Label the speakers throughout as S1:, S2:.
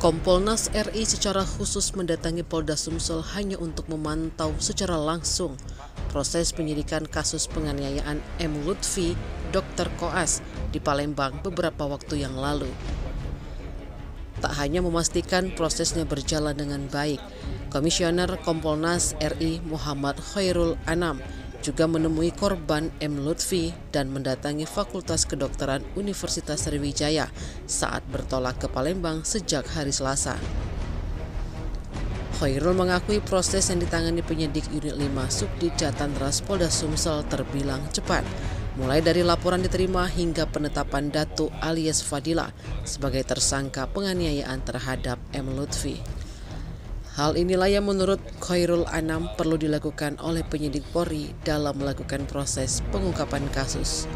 S1: Kompolnas RI secara khusus mendatangi Polda Sumsel hanya untuk memantau secara langsung proses penyidikan kasus penganiayaan M. Lutfi, Dr. Koas, di Palembang beberapa waktu yang lalu. Tak hanya memastikan prosesnya berjalan dengan baik, Komisioner Kompolnas RI Muhammad Khairul Anam juga menemui korban M. Lutfi dan mendatangi Fakultas Kedokteran Universitas Sriwijaya saat bertolak ke Palembang sejak hari Selasa. Khairul mengakui proses yang ditangani penyidik Unit 5 Subdit Jatantras Polda Sumsel terbilang cepat, mulai dari laporan diterima hingga penetapan Datu alias Fadila sebagai tersangka penganiayaan terhadap M. Lutfi. Hal inilah yang menurut Khairul Anam perlu dilakukan oleh penyidik Polri dalam melakukan proses pengungkapan kasus.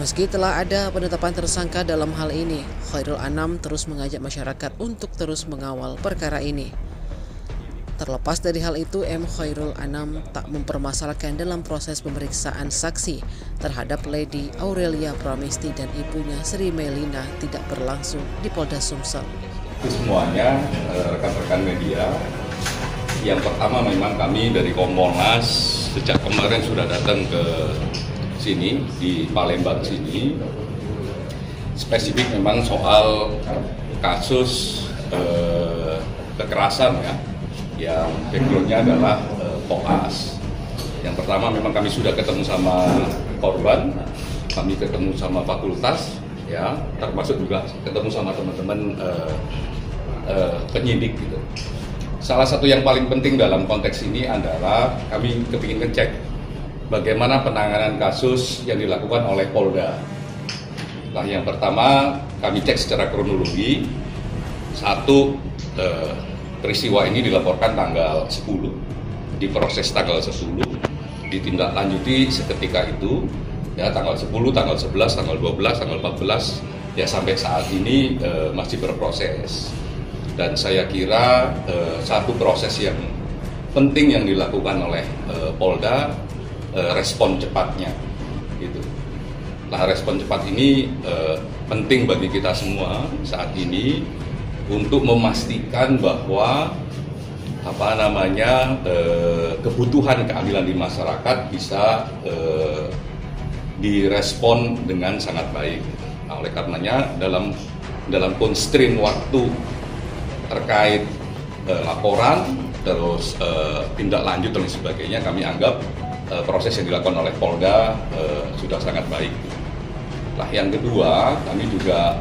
S1: Meski telah ada penetapan tersangka dalam hal ini, Khairul Anam terus mengajak masyarakat untuk terus mengawal perkara ini. Terlepas dari hal itu, M. Khairul Anam tak mempermasalahkan dalam proses pemeriksaan saksi terhadap Lady Aurelia Pramesti dan ibunya Sri Melina tidak berlangsung di Polda Sumsel.
S2: Semuanya rekan-rekan media, yang pertama memang kami dari Kompolnas sejak kemarin sudah datang ke sini, di Palembang sini, spesifik memang soal kasus kekerasan ya, yang backgroundnya adalah Koas. Yang pertama memang kami sudah ketemu sama korban, kami ketemu sama fakultas, ya, termasuk juga ketemu sama teman-teman penyidik gitu. Salah satu yang paling penting dalam konteks ini adalah kami kepingin ngecek bagaimana penanganan kasus yang dilakukan oleh Polda. Nah, yang pertama kami cek secara kronologi. Satu, peristiwa ini dilaporkan tanggal 10, diproses tanggal 10, ditindaklanjuti seketika itu, ya, tanggal 10, tanggal 11, tanggal 12, tanggal 14, ya sampai saat ini masih berproses. Dan saya kira satu proses yang penting yang dilakukan oleh Polda, respon cepatnya, gitu. Nah, respon cepat ini penting bagi kita semua saat ini untuk memastikan bahwa kebutuhan keadilan di masyarakat bisa direspon dengan sangat baik. Nah, oleh karenanya dalam constraint waktu terkait laporan, terus tindak lanjut dan sebagainya, kami anggap proses yang dilakukan oleh Polda sudah sangat baik. Nah, yang kedua, kami juga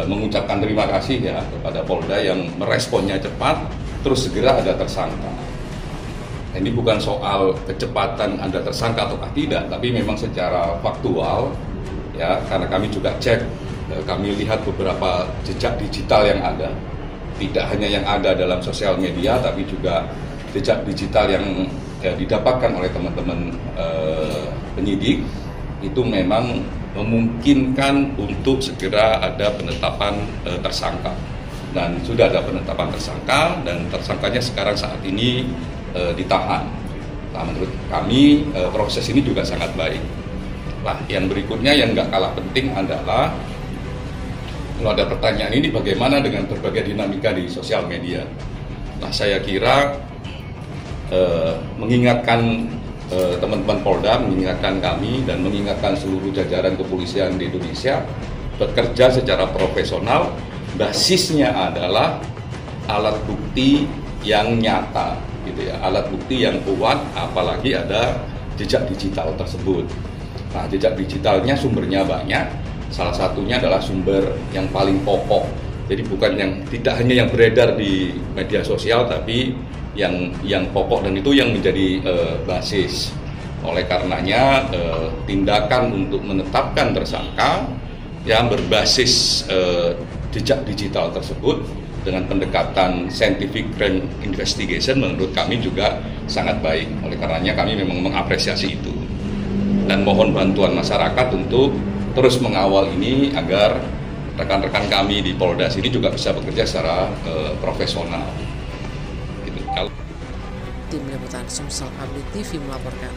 S2: mengucapkan terima kasih ya kepada Polda yang meresponnya cepat, terus segera ada tersangka. Ini bukan soal kecepatan ada tersangka ataukah tidak, tapi memang secara faktual ya, karena kami juga cek, kami lihat beberapa jejak digital yang ada, tidak hanya yang ada dalam sosial media, tapi juga jejak digital yang didapatkan oleh teman-teman penyidik, itu memang memungkinkan untuk segera ada penetapan tersangka. Dan sudah ada penetapan tersangka, dan tersangkanya sekarang saat ini ditahan. Nah, menurut kami proses ini juga sangat baik. Nah, yang berikutnya yang nggak kalah penting adalah, kalau ada pertanyaan ini bagaimana dengan berbagai dinamika di sosial media. Nah, saya kira mengingatkan teman-teman Polda, mengingatkan kami dan mengingatkan seluruh jajaran kepolisian di Indonesia bekerja secara profesional. Basisnya adalah alat bukti yang nyata, gitu ya, alat bukti yang kuat, apalagi ada jejak digital tersebut. Nah, jejak digitalnya sumbernya banyak. Salah satunya adalah sumber yang paling pokok. Jadi bukan yang tidak hanya yang beredar di media sosial, tapi yang pokok, dan itu yang menjadi basis. Oleh karenanya tindakan untuk menetapkan tersangka yang berbasis jejak digital tersebut dengan pendekatan scientific crime investigation menurut kami juga sangat baik. Oleh karenanya kami memang mengapresiasi itu dan mohon bantuan masyarakat untuk terus mengawal ini agar rekan-rekan kami di Polda sini juga bisa bekerja secara profesional.
S1: Tim Liputan Sumsel Public TV melaporkan.